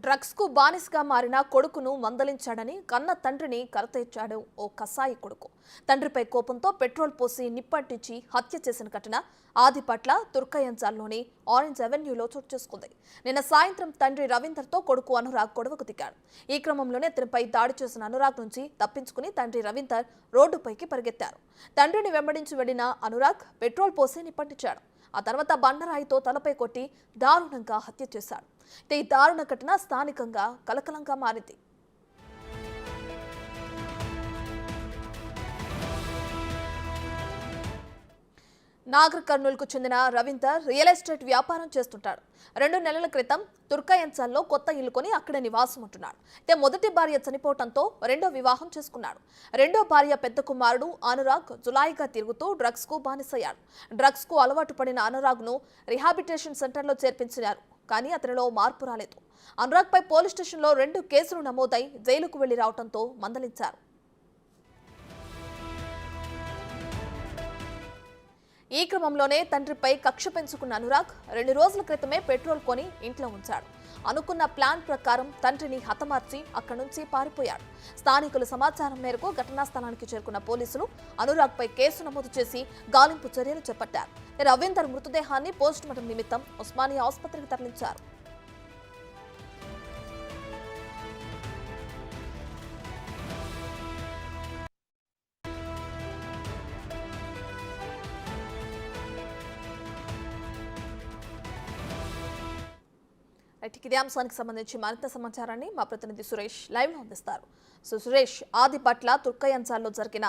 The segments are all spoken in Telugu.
డ్రగ్స్ కు బానిసగా మారిన కొడుకును మందలించాడని కన్న తండ్రిని కరతేర్చాడు ఓ కసాయి కొడుకు. తండ్రిపై కోపంతో పెట్రోల్ పోసి నిప్పంటించి హత్య చేసిన ఘటన ఆదిపట్ల తుర్కయంజాల్లోని ఆరెంజ్ అవెన్యూలో చోటు చేసుకుంది. నిన్న సాయంత్రం తండ్రి రవీందర్తో కొడుకు అనురాగ్ గొడవకు దిగాడు. ఈ క్రమంలోనే అతనిపై దాడి చేసిన అనురాగ్ నుంచి తప్పించుకుని తండ్రి రవీందర్ రోడ్డుపైకి పరిగెత్తారు. తండ్రిని వెంబడించి వెళ్లిన అనురాగ్ పెట్రోల్ పోసి నిప్పంటించాడు. ఆ తర్వాత బండరాయితో తలపై కొట్టి దారుణంగా హత్య చేశాడు. ఈ దారుణ ఘటన స్థానికంగా కలకలంగా మారింది. నాగర్ కర్నూలుకు చెందిన రవీందర్ రియల్ ఎస్టేట్ వ్యాపారం చేస్తుంటాడు. 2 నెలల క్రితం తుర్కయంచాల్లో కొత్త ఇల్లు కొని అక్కడ నివాసం ఉంటున్నాడు. అయితే మొదటి భార్య చనిపోవడంతో రెండో వివాహం చేసుకున్నాడు. రెండో భార్య పెద్ద కుమారుడు అనురాగ్ జులాయిగా తిరుగుతూ డ్రగ్స్ కు బానిసయ్యాడు. డ్రగ్స్ కు అలవాటు పడిన అనురాగ్ ను రిహాబిలిటేషన్ సెంటర్లో చేర్పించారు. కానీ అతనిలో మార్పు రాలేదు. అనురాగ్ పై పోలీస్ స్టేషన్లో 2 కేసులు నమోదై జైలుకు వెళ్లి రావడంతో మందలించారు. ఈ క్రమంలోనే తండ్రిపై కక్ష పెంచుకున్న అనురాగ్ 2 రోజుల క్రితమే పెట్రోల్ కొని ఇంట్లో ఉంచాడు. అనుకున్న ప్లాన్ ప్రకారం తండ్రిని హతమార్చి అక్కడి నుంచి పారిపోయాడు. స్థానికుల సమాచారం మేరకు ఘటనా స్థలానికి చేరుకున్న పోలీసులు అనురాగ్ పై కేసు నమోదు చేసి గాలింపు చర్యలు చేపట్టారు. రవీందర్ మృతదేహాన్ని పోస్టుమార్టం నిమిత్తం ఉస్మానియా ఆసుపత్రికి తరలించారు. ఇదే అంశానికి సంబంధించి మరింత సమాచారాన్ని మా ప్రతినిధి సురేష్ లైవ్ లో అందిస్తారు. సురేష్, ఆదిపట్ల తుర్కయంచాల్లో జరిగిన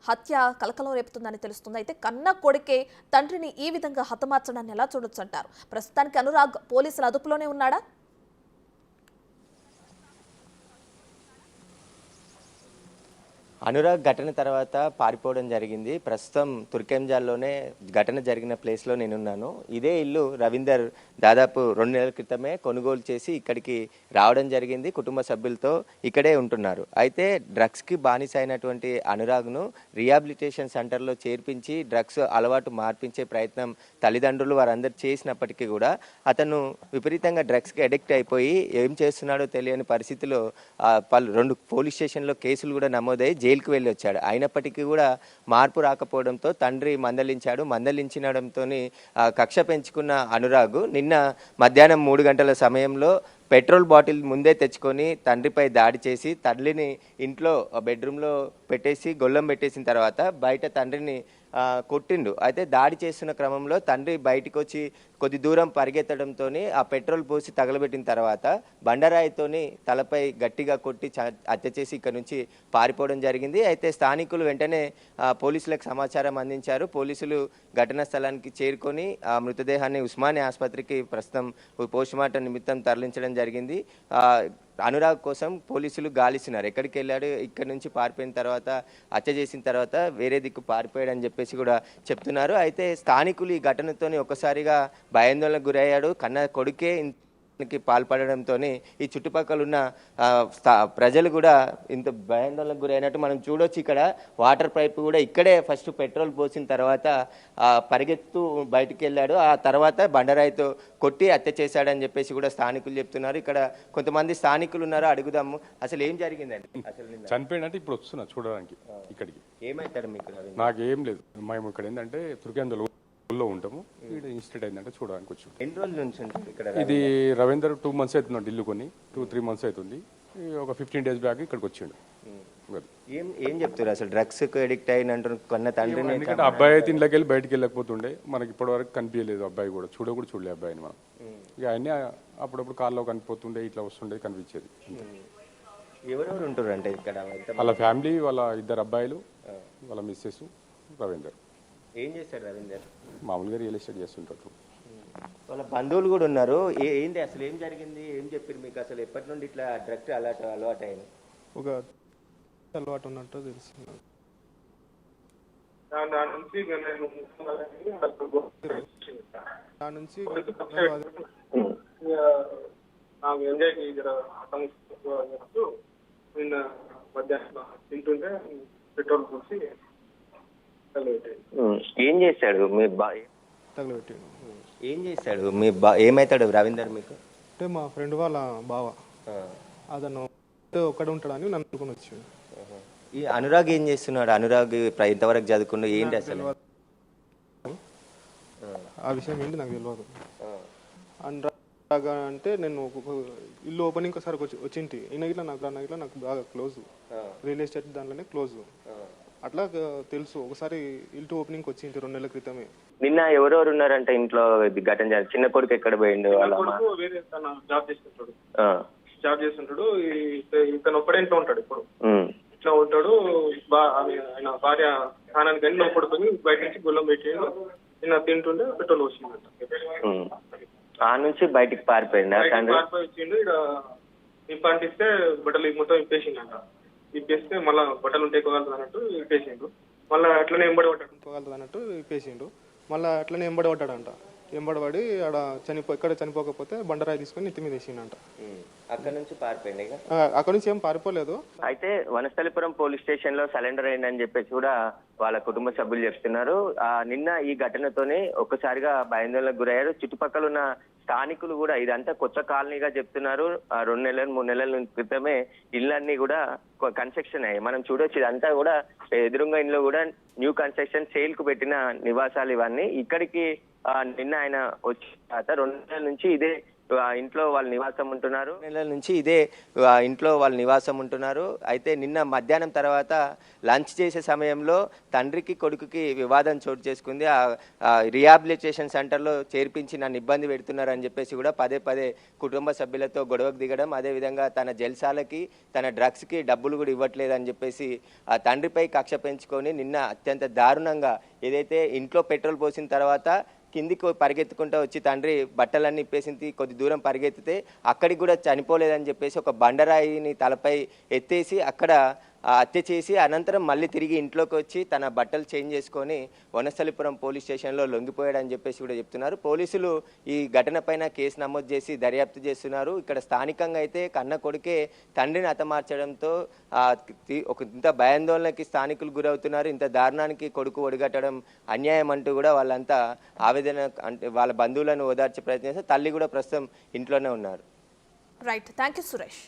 హత్య కలకలం రేపుతుందని తెలుస్తుంది. అయితే కన్న కొడుకే తండ్రిని ఈ విధంగా హతమార్చడాన్ని ఎలా చూడొచ్చు అంటారు? ప్రస్తుతానికి అనురాగ్ పోలీసుల అదుపులోనే ఉన్నాడా? అనురాగ్ ఘటన తర్వాత పారిపోవడం జరిగింది. ప్రస్తుతం తుర్కెంజాల్లోనే ఘటన జరిగిన ప్లేస్లో నేనున్నాను. ఇదే ఇల్లు రవీందర్ దాదాపు 2 నెలల క్రితమే కొనుగోలు చేసి ఇక్కడికి రావడం జరిగింది. కుటుంబ సభ్యులతో ఇక్కడే ఉంటున్నారు. అయితే డ్రగ్స్కి బానిస అయినటువంటి అనురాగ్ను రిహాబిలిటేషన్ సెంటర్లో చేర్పించి డ్రగ్స్ అలవాటు మార్పించే ప్రయత్నం తల్లిదండ్రులు వారందరూ చేసినప్పటికీ కూడా అతను విపరీతంగా డ్రగ్స్కి అడిక్ట్ అయిపోయి ఏం చేస్తున్నాడో తెలియని పరిస్థితిలో 2 పోలీస్ స్టేషన్లో కేసులు కూడా నమోదై జైలుకు వెళ్ళి వచ్చాడు. అయినప్పటికీ కూడా మార్పు రాకపోవడంతో తండ్రి మందలించడంతో కక్ష పెంచుకున్న అనురాగ్ నిన్న మధ్యాహ్నం 3 గంటల సమయంలో పెట్రోల్ బాటిల్ ముందే తెచ్చుకొని తండ్రిపై దాడి చేసి తల్లిని ఇంట్లో బెడ్రూమ్లో పెట్టేసి గొల్లం పెట్టేసిన తర్వాత బయట తండ్రిని కొట్టిండు. అయితే దాడి చేస్తున్న క్రమంలో తండ్రి బయటకు వచ్చి కొద్ది దూరం పరిగెత్తడంతో ఆ పెట్రోల్ పోసి తగలబెట్టిన తర్వాత బండరాయితోని తలపై గట్టిగా కొట్టి హత్య చేసి ఇక్కడ నుంచి పారిపోవడం జరిగింది. అయితే స్థానికులు వెంటనే పోలీసులకు సమాచారం అందించారు. పోలీసులు ఘటనా స్థలానికి చేరుకొని ఆ మృతదేహాన్ని ఉస్మానియా ఆసుపత్రికి ప్రస్తుతం పోస్టుమార్టం నిమిత్తం తరలించడం జరిగింది. అనురాగ్ కోసం పోలీసులు గాలిస్తున్నారు. ఎక్కడికి వెళ్ళాడు, ఇక్కడ నుంచి పారిపోయిన తర్వాత హత్య చేసిన తర్వాత వేరే దిక్కు పారిపోయాడని చెప్పేసి కూడా చెప్తున్నారు. అయితే స్థానికులు ఈ ఘటనతోని ఒక్కసారిగా భయాందోళనకు గురయ్యాడు. కన్న కొడుకే పాల్పడడంతో ఈ చుట్టుపక్కల ఉన్న ప్రజలు కూడా ఇంత భయాందోళనకు గురైనట్టు మనం చూడొచ్చు. ఇక్కడ వాటర్ పైప్ కూడా ఇక్కడే ఫస్ట్ పెట్రోల్ పోసిన తర్వాత పరిగెత్తు బయటికి వెళ్ళాడు. ఆ తర్వాత బండరాయితో కొట్టి హత్య చేశాడని చెప్పేసి కూడా స్థానికులు చెప్తున్నారు. ఇక్కడ కొంతమంది స్థానికులు ఉన్నారు, అడుగుదాము అసలు ఏం జరిగిందండి. అసలు చనిపోయినట్టు ఇప్పుడు వస్తున్నా చూడడానికి ఇక్కడికి. ఏమైతాడు మీకు? నాకేం లేదు, మేము ఇక్కడ ఏంటంటే తుర్కేందలో ఉంటాము. ఇక్కడ ఇన్స్టెంట్ అయిందంటే చూడడానికి వచ్చి. ఎన్ని రోజుల నుంచి ఇక్కడ? ఇది రవీందర్ 2 months అవుతుంది ఇల్లు కొని, 2-3 months అవుతుంది. ఒక 15 days బ్యాక్ ఇక్కడికి వచ్చిండు. ఏం చెప్తారు అసలు డ్రగ్స్ అడిక్ట్ అయినంటారు కన్న తండ్రిని? ఎందుకంటే అబ్బాయి అయితే ఇంట్లోకి వెళ్ళి బయటకు వెళ్ళకపోతుండే, మనకి ఇప్పటి వరకు కనిపించలేదు అబ్బాయి కూడా, చూడలే అబ్బాయిని మనం. ఇక ఆయన అప్పుడప్పుడు కార్లో కనిపోతుండే, ఇట్లా వస్తుండే కనిపించేది. ఎవరెవరు ఉంటారు అంటే ఇక్కడ? వాళ్ళ ఫ్యామిలీ, వాళ్ళ 2 అబ్బాయిలు, వాళ్ళ మిస్సెస్, రవీందర్. ఏం చేస్తారు రవీందర్? మామూలుగా రియల్ ఎస్టేట్ చేస్తుంటారు. వాళ్ళ బంధువులు కూడా ఉన్నారు. ఏంటి అసలు ఏం జరిగింది, ఏం చెప్పారు మీకు? అసలు ఎప్పటి నుండి ఇట్లా డ్రగ్స్ అలవాటు అయింది? ఒక అలవాటు ఉన్నట్టు తెలుస్తుంది. నాకు ఎంజాయ్ నిన్న మధ్యాహ్నం తింటుంటే పెట్రోల్ పోసి ఏం చేశాడు మీ ఏం చేశాడు మీ ఏమైతాడు రవీందర్ మీకు? అంటే మా ఫ్రెండ్ వాళ్ళ బావ అతను ఒక్కడే ఉంటాడని నన్ను అనుకుని వచ్చిండు. ఈ అనురాగ్ ఏం చేస్తున్నాడు? అనురాగ్ ఎంతవరకు చదువుకున్నాడు ఏంటి అసలు? ఆ విషయం ఏంటి నాకు తెలియదు. అనురాగ్ అంటే నేను ఇల్లు ఓపెనింగ్ ఒకసారి వచ్చింటి. ఈయన ఇట్లా నాకు బాగా క్లోజ్, రియల్ ఎస్టేట్ దాంట్లోనే క్లోజ్. అట్లా తెలుసు. ఒకసారి ఇల్లు ఓపెనింగ్ వచ్చింటి 2 నెలల క్రితమే. నిన్న ఎవరెవరు ఉన్నారంటే ఇంట్లో ఘటన చిన్న కొడుకు ఎక్కడ పోయిండు? కొడుకు వేరే తన జాబ్ చేస్తుంటాడు. ఇతను ఒక్కడే ఇంట్లో ఉంటాడు. ఇప్పుడు ఇట్లా ఉంటాడు. ఆయన భార్య స్నానానికి వెళ్ళి నా కొడుకుని బయట నుంచి గుళ్ళం పెట్టిండు. నిన్న తింటుండే పెట్రోల్ వచ్చిందంట. ఆ నుంచి బయటికి పారిపోయిండు. వచ్చిండు. ఇక్కడ నింపంటిస్తే బట్టలు మొత్తం ఇప్పేసిండంట. ఇప్పేస్తే మళ్ళీ బట్టలు ఉంటే ఎక్కువగలుగుతుంది అన్నట్టు ఇప్పేసిండు. మళ్ళీ అట్లనే ఎంబడబడ్డాడు అన్నట్టు ఇప్పేసిండు. మళ్ళీ అట్లనే ఎంబడబడ్డాడంట. ఎంబడబడి ఆడ ఎక్కడ చనిపోకపోతే బండరాయి తీసుకొని నెత్తి మీద వేసిండంట. అక్కడ నుంచి పారిపోయింది. అక్కడ నుంచి ఏం పారిపోలేదు. అయితే వనస్థలిపురం పోలీస్ స్టేషన్ లో సరెండర్ అయిందని చెప్పేసి కూడా వాళ్ళ కుటుంబ సభ్యులు చెప్తున్నారు. నిన్న ఈ ఘటనతోనే ఒక్కసారిగా భయాందోళనకు గురయ్యారు. చుట్టుపక్కల ఉన్న స్థానికులు కూడా ఇదంతా కొత్త కాలనీగా చెప్తున్నారు. 2 నెలలు 3 నెలల క్రితమే ఇళ్ళన్నీ కూడా కన్స్ట్రక్షన్ అయ్యాయి. మనం చూడొచ్చు ఇదంతా కూడా ఎదురుగా ఇంట్లో కూడా న్యూ కన్స్ట్రక్షన్ సేల్ కు పెట్టిన నివాసాలు ఇవన్నీ. ఇక్కడికి నిన్న ఆయన వచ్చిన తర్వాత 2 నెలల నుంచి ఇదే ఇంట్లో వాళ్ళు నివాసం ఉంటున్నారు. అయితే నిన్న మధ్యాహ్నం తర్వాత లంచ్ చేసే సమయంలో తండ్రికి కొడుకుకి వివాదం చోటు చేసుకుంది. రిహాబిలిటేషన్ సెంటర్లో చేర్పించి నన్ను ఇబ్బంది పెడుతున్నారు అని చెప్పేసి కూడా పదే కుటుంబ సభ్యులతో గొడవకు దిగడం, అదేవిధంగా తన జల్సాలకి తన డ్రగ్స్కి డబ్బులు కూడా ఇవ్వట్లేదని చెప్పేసి ఆ తండ్రిపై కక్ష పెంచుకొని నిన్న అత్యంత దారుణంగా ఏదైతే ఇంట్లో పెట్రోల్ పోసిన తర్వాత కిందికి పరిగెత్తుకుంటూ వచ్చి తండ్రి బట్టలన్నీ ఇప్పేసింది. కొద్ది దూరం పరిగెత్తితే అక్కడికి కూడా చనిపోలేదని చెప్పేసి ఒక బండరాయిని తలపై ఎత్తేసి అక్కడ హత్య చేసి అనంతరం మళ్ళీ తిరిగి ఇంట్లోకి వచ్చి తన బట్టలు చేంజ్ చేసుకొని వనస్థలిపురం పోలీస్ స్టేషన్లో లొంగిపోయాడని చెప్పేసి కూడా చెప్తున్నారు. పోలీసులు ఈ ఘటన పైన కేసు నమోదు చేసి దర్యాప్తు చేస్తున్నారు. ఇక్కడ స్థానికంగా అయితే కన్న కొడుకే తండ్రిని హతమార్చడంతో ఒక ఇంత భయాందోళనకి స్థానికులు గురవుతున్నారు. ఇంత దారుణానికి కొడుకు ఒడిగట్టడం అన్యాయం అంటూ కూడా వాళ్ళంతా ఆవేదన అంటే వాళ్ళ బంధువులను ఓదార్చే ప్రయత్నం చేస్తే తల్లి కూడా ప్రస్తుతం ఇంట్లోనే ఉన్నారు. Right, thank you Suresh.